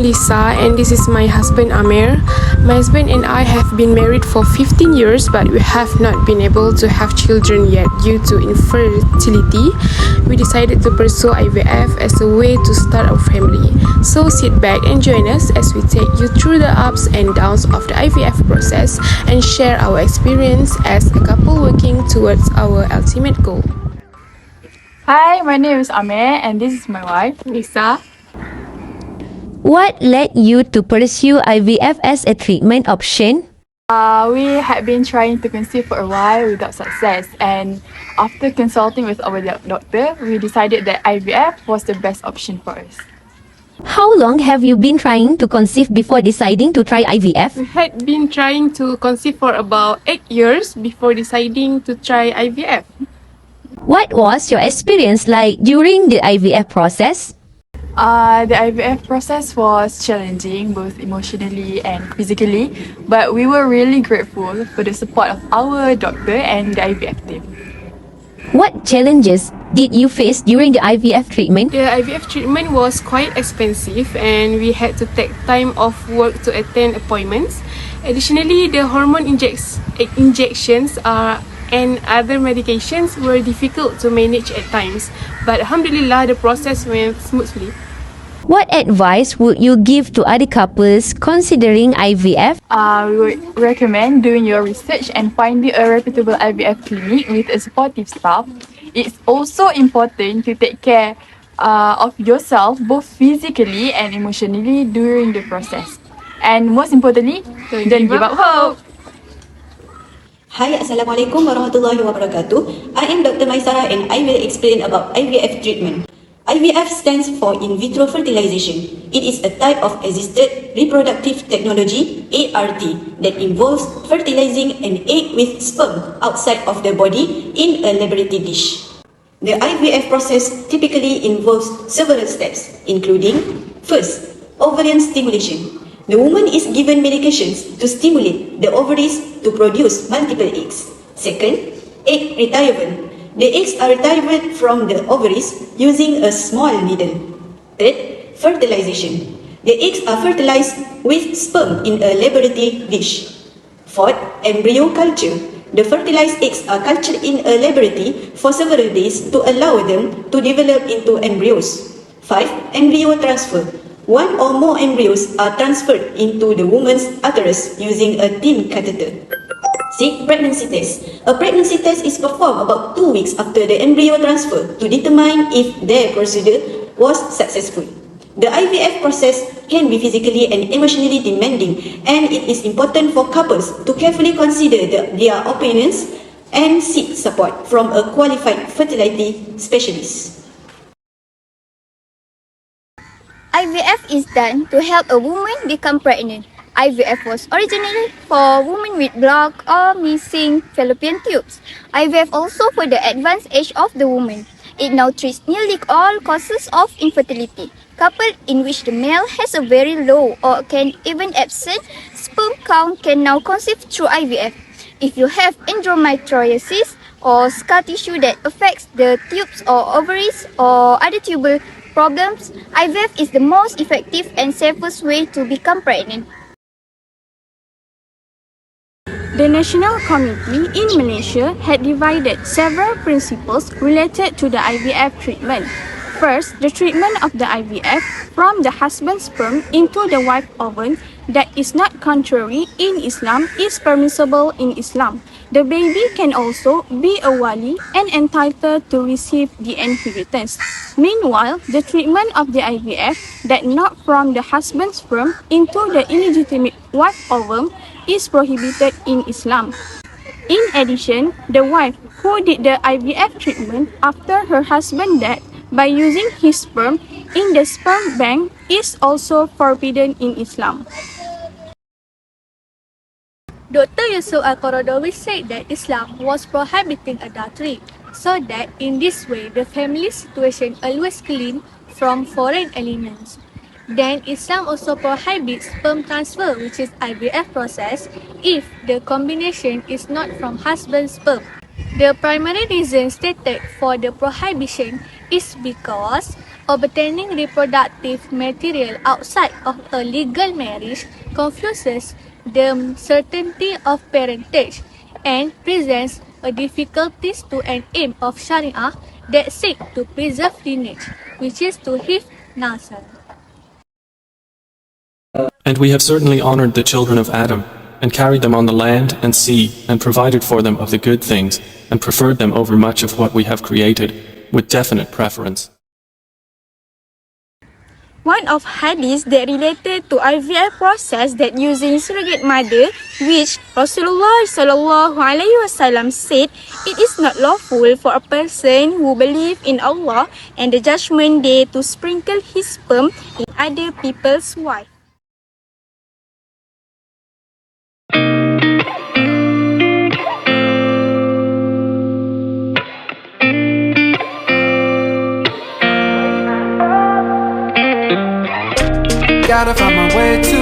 Lisa and this is my husband Amir. My husband and I have been married for 15 years but we have not been able to have children yet due to infertility. We decided to pursue IVF as a way to start our family. So sit back and join us as we take you through the ups and downs of the IVF process and share our experience as a couple working towards our ultimate goal. Hi, my name is Amir and this is my wife, Lisa. What led you to pursue IVF as a treatment option? We had been trying to conceive for a while without success, and after consulting with our doctor, we decided that IVF was the best option for us. How long have you been trying to conceive before deciding to try IVF? We had been trying to conceive for about 8 years before deciding to try IVF. What was your experience like during the IVF process? The IVF process was challenging both emotionally and physically, but we were really grateful for the support of our doctor and the IVF team. What challenges did you face during the IVF treatment? The IVF treatment was quite expensive and we had to take time off work to attend appointments. Additionally, the hormone injections and other medications were difficult to manage at times, but alhamdulillah the process went smoothly. What advice would you give to other couples considering IVF? We would recommend doing your research and finding a reputable IVF clinic with a supportive staff. It's also important to take care of yourself both physically and emotionally during the process. And most importantly, don't give up hope. Hi, Assalamualaikum warahmatullahi wabarakatuh. I am Dr. Maisara and I will explain about IVF treatment. IVF stands for in vitro fertilization. It is a type of assisted reproductive technology, ART, that involves fertilizing an egg with sperm outside of the body in a laboratory dish. The IVF process typically involves several steps, including: first, ovarian stimulation. The woman is given medications to stimulate the ovaries to produce multiple eggs. Second, egg retrieval. The eggs are retrieved from the ovaries using a small needle. Third, fertilization. The eggs are fertilized with sperm in a laboratory dish. Fourth, embryo culture. The fertilized eggs are cultured in a laboratory for several days to allow them to develop into embryos. 5. Embryo transfer. One or more embryos are transferred into the woman's uterus using a thin catheter. 6. Pregnancy test. A pregnancy test is performed about 2 weeks after the embryo transfer to determine if their procedure was successful. The IVF process can be physically and emotionally demanding, and it is important for couples to carefully consider their opinions and seek support from a qualified fertility specialist. IVF is done to help a woman become pregnant. IVF was originally for women with blocked or missing fallopian tubes. IVF also for the advanced age of the woman. It now treats nearly all causes of infertility. Couple in which the male has a very low or can even absent sperm count can now conceive through IVF. If you have endometriosis or scar tissue that affects the tubes or ovaries or other tubal problems, IVF is the most effective and safest way to become pregnant. The National Committee in Malaysia had divided several principles related to the IVF treatment. First, the treatment of the IVF from the husband's sperm into the wife's ovum that is not contrary in Islam is permissible in Islam. The baby can also be a wali and entitled to receive the inheritance. Meanwhile, the treatment of the IVF that not from the husband's sperm into the illegitimate wife's ovum is prohibited in Islam. In addition, the wife who did the IVF treatment after her husband died by using his sperm in the sperm bank is also forbidden in Islam. Dr. Yusuf Al-Qaradawi said that Islam was prohibiting adultery, so that in this way the family situation always clean from foreign elements. Then Islam also prohibits sperm transfer, which is IVF process, if the combination is not from husband's sperm. The primary reason stated for the prohibition is because obtaining reproductive material outside of a legal marriage confuses the certainty of parentage and presents a difficulties to an aim of Sharia that seek to preserve lineage, which is to hifz nasl. And we have certainly honored the children of Adam, and carried them on the land and sea, and provided for them of the good things, and preferred them over much of what we have created, with definite preference. One of hadith that related to IVF process that using surrogate mother, which Rasulullah SAW said it is not lawful for a person who believe in Allah and the judgment day to sprinkle his sperm in other people's wife. Gotta find my way to